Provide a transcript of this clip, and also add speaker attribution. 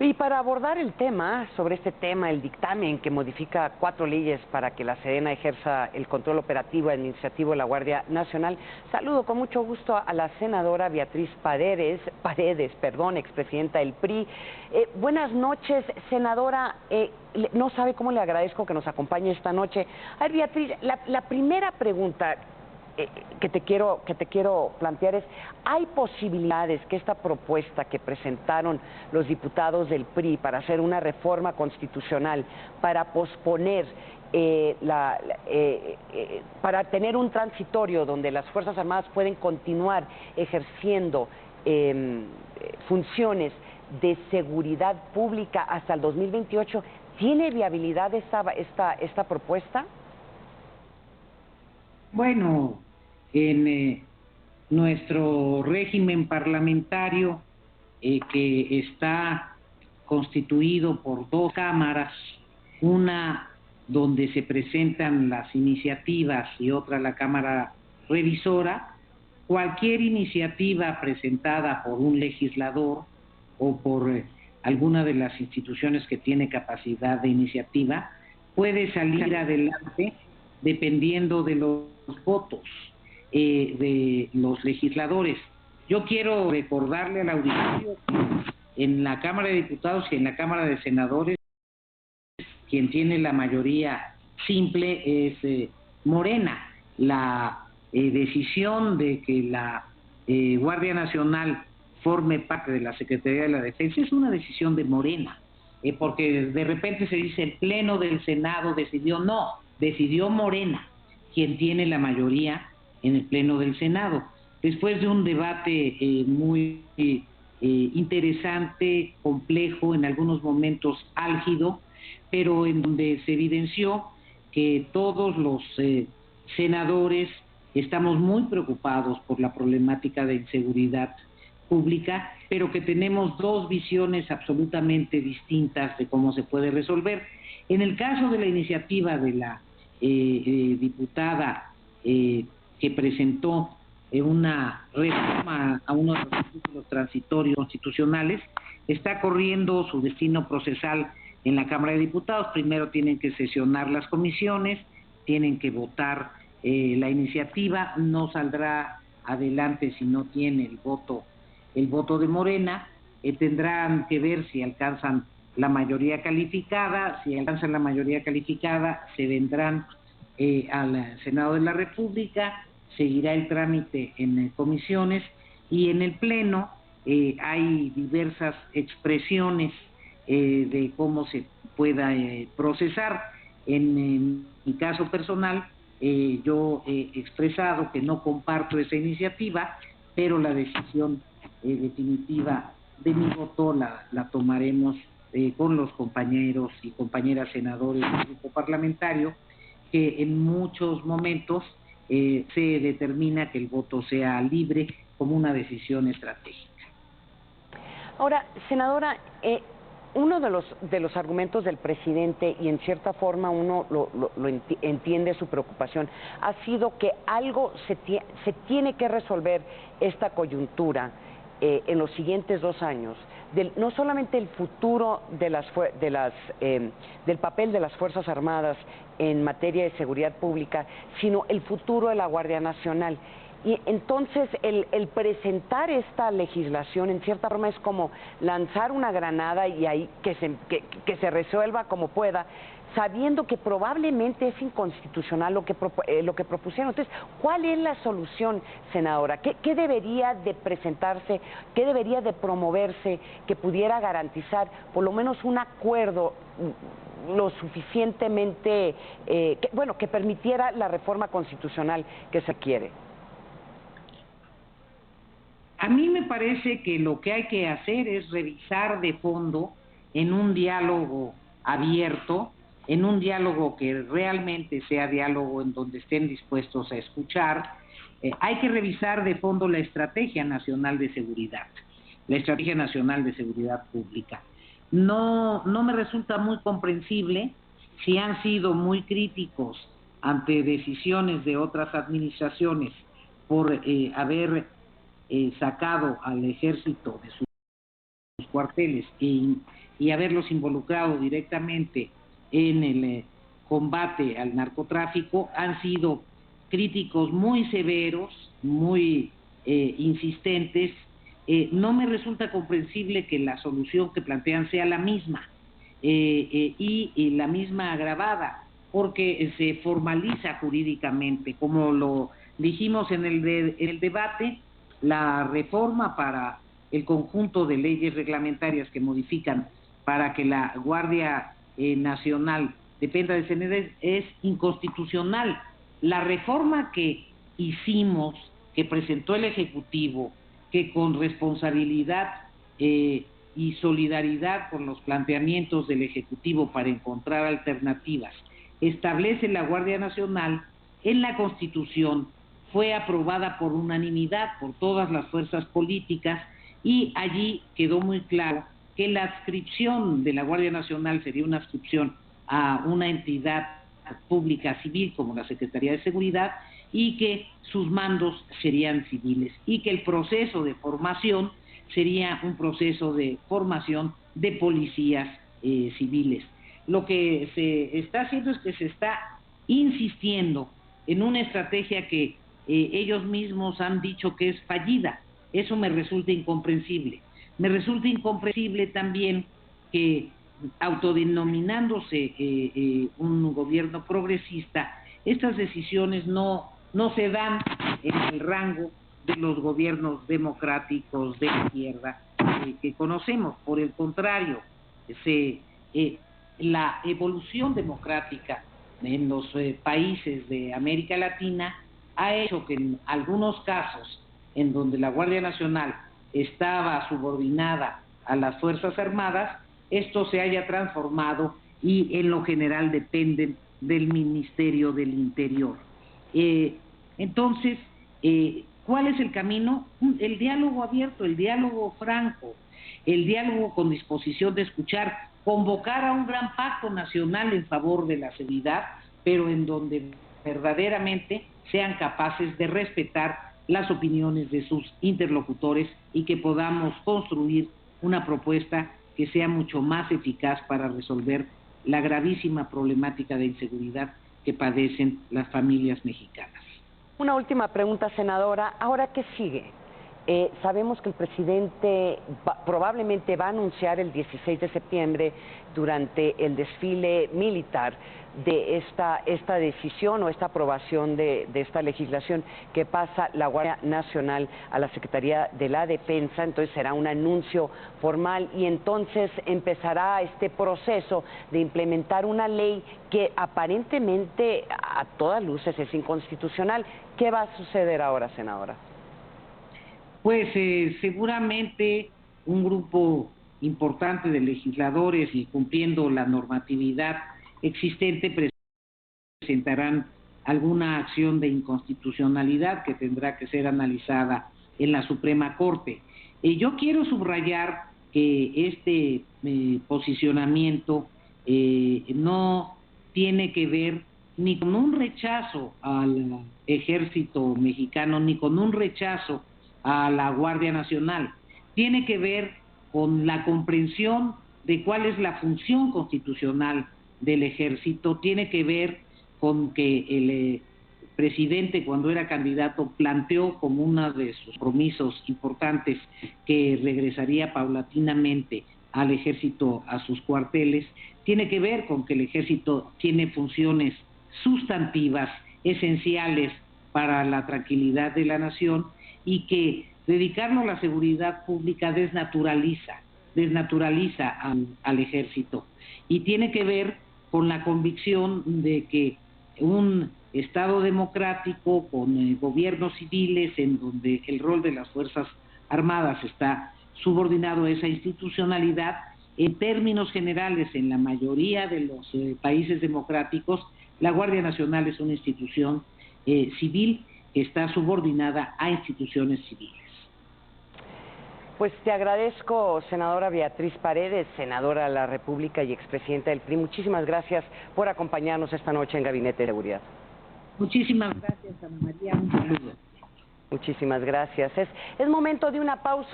Speaker 1: Y para abordar el tema, sobre este tema, el dictamen que modifica 4 leyes para que la Sedena ejerza el control operativo y administrativo de la Guardia Nacional, saludo con mucho gusto a la senadora Beatriz Paredes, expresidenta del PRI. Buenas noches, senadora. No sabe cómo le agradezco que nos acompañe esta noche. A ver, Beatriz, la primera pregunta que te quiero plantear es: ¿hay posibilidades que esta propuesta que presentaron los diputados del PRI para hacer una reforma constitucional, para posponer, para tener un transitorio donde las Fuerzas Armadas pueden continuar ejerciendo funciones de seguridad pública hasta el 2028, ¿tiene viabilidad esta propuesta?
Speaker 2: Bueno, en nuestro régimen parlamentario, que está constituido por 2 cámaras, una donde se presentan las iniciativas y otra la Cámara Revisora, cualquier iniciativa presentada por un legislador o por alguna de las instituciones que tiene capacidad de iniciativa puede salir adelante dependiendo de los votos de los legisladores. Yo quiero recordarle al auditorio que en la Cámara de Diputados y en la Cámara de Senadores quien tiene la mayoría simple es Morena. La decisión de que la Guardia Nacional forme parte de la Secretaría de la Defensa es una decisión de Morena, porque de repente se dice el Pleno del Senado decidió. No, decidió Morena, quien tiene la mayoría en el Pleno del Senado. Después de un debate muy interesante, complejo, en algunos momentos álgido, pero en donde se evidenció que todos los senadores estamos muy preocupados por la problemática de inseguridad pública, pero que tenemos 2 visiones absolutamente distintas de cómo se puede resolver. En el caso de la iniciativa de la diputada que presentó una reforma a uno de los artículos transitorios constitucionales, está corriendo su destino procesal en la Cámara de Diputados. Primero tienen que sesionar las comisiones, tienen que votar la iniciativa, no saldrá adelante si no tiene el voto de Morena. Tendrán que ver si alcanzan la mayoría calificada. Si alcanzan la mayoría calificada, se vendrán al Senado de la República, seguirá el trámite en comisiones, y en el Pleno hay diversas expresiones de cómo se pueda procesar. En mi caso personal, yo he expresado que no comparto esa iniciativa, pero la decisión definitiva de mi voto la tomaremos con los compañeros y compañeras senadores del grupo parlamentario, que en muchos momentos se determina que el voto sea libre como una decisión estratégica.
Speaker 1: Ahora, senadora, uno de los argumentos del presidente, y en cierta forma uno entiende su preocupación, ha sido que algo se tiene que resolver esta coyuntura en los siguientes 2 años, no solamente el futuro del papel de las Fuerzas Armadas en materia de seguridad pública, sino el futuro de la Guardia Nacional. Y entonces el presentar esta legislación en cierta forma es como lanzar una granada y ahí que se resuelva como pueda, sabiendo que probablemente es inconstitucional lo que propusieron. Entonces, ¿cuál es la solución, senadora? ¿Qué debería de presentarse, qué debería de promoverse que pudiera garantizar por lo menos un acuerdo lo suficientemente, que permitiera la reforma constitucional que se quiere?
Speaker 2: A mí me parece que lo que hay que hacer es revisar de fondo, en un diálogo abierto, en un diálogo que realmente sea diálogo en donde estén dispuestos a escuchar. Hay que revisar de fondo la Estrategia Nacional de Seguridad, la Estrategia Nacional de Seguridad Pública. No me resulta muy comprensible si han sido muy críticos ante decisiones de otras administraciones por haber sacado al ejército de sus cuarteles y haberlos involucrado directamente en el combate al narcotráfico han sido críticos muy severos, muy insistentes. No me resulta comprensible que la solución que plantean sea la misma y la misma agravada, porque se formaliza jurídicamente, como lo dijimos en el debate, la reforma para el conjunto de leyes reglamentarias que modifican para que la Guardia Nacional dependa del CND es inconstitucional. La reforma que hicimos, que presentó el Ejecutivo, que con responsabilidad y solidaridad con los planteamientos del Ejecutivo para encontrar alternativas, establece la Guardia Nacional en la Constitución, fue aprobada por unanimidad por todas las fuerzas políticas y allí quedó muy claro que la adscripción de la Guardia Nacional sería una adscripción a una entidad pública civil como la Secretaría de Seguridad y que sus mandos serían civiles y que el proceso de formación sería un proceso de formación de policías civiles. Lo que se está haciendo es que se está insistiendo en una estrategia que ellos mismos han dicho que es fallida. Eso me resulta incomprensible. Me resulta incomprensible también que, autodenominándose un gobierno progresista, estas decisiones no se dan en el rango de los gobiernos democráticos de izquierda que conocemos. Por el contrario, la evolución democrática en los países de América Latina ha hecho que en algunos casos en donde la Guardia Nacional estaba subordinada a las Fuerzas Armadas, esto se haya transformado y en lo general dependen del Ministerio del Interior. Entonces, ¿cuál es el camino? El diálogo abierto, el diálogo franco, el diálogo con disposición de escuchar, convocar a un gran pacto nacional en favor de la seguridad, pero en donde verdaderamente sean capaces de respetar las opiniones de sus interlocutores y que podamos construir una propuesta que sea mucho más eficaz para resolver la gravísima problemática de inseguridad que padecen las familias mexicanas.
Speaker 1: Una última pregunta, senadora. ¿Ahora qué sigue? Sabemos que el presidente probablemente va a anunciar el 16 de septiembre durante el desfile militar de esta decisión o esta aprobación de esta legislación que pasa la Guardia Nacional a la Secretaría de la Defensa. Entonces será un anuncio formal y entonces empezará este proceso de implementar una ley que aparentemente a todas luces es inconstitucional. ¿Qué va a suceder ahora, senadora?
Speaker 2: Pues seguramente un grupo importante de legisladores y cumpliendo la normatividad existente presentarán alguna acción de inconstitucionalidad que tendrá que ser analizada en la Suprema Corte. Yo quiero subrayar que este posicionamiento no tiene que ver ni con un rechazo al ejército mexicano, ni con un rechazo a la Guardia Nacional. Tiene que ver con la comprensión de cuál es la función constitucional del ejército, tiene que ver con que el presidente, cuando era candidato, planteó como uno de sus compromisos importantes que regresaría paulatinamente al ejército a sus cuarteles. Tiene que ver con que el ejército tiene funciones sustantivas, esenciales para la tranquilidad de la nación, y que dedicarlo a la seguridad pública desnaturaliza al ejército. Y tiene que ver con la convicción de que un Estado democrático con gobiernos civiles en donde el rol de las Fuerzas Armadas está subordinado a esa institucionalidad, en términos generales, en la mayoría de los países democráticos, la Guardia Nacional es una institución civil que está subordinada a instituciones civiles.
Speaker 1: Pues te agradezco, senadora Beatriz Paredes, senadora de la República y expresidenta del PRI. Muchísimas gracias por acompañarnos esta noche en Gabinete de Seguridad.
Speaker 2: Muchísimas gracias, Ana María. Un saludo.
Speaker 1: Muchísimas gracias. Es momento de una pausa.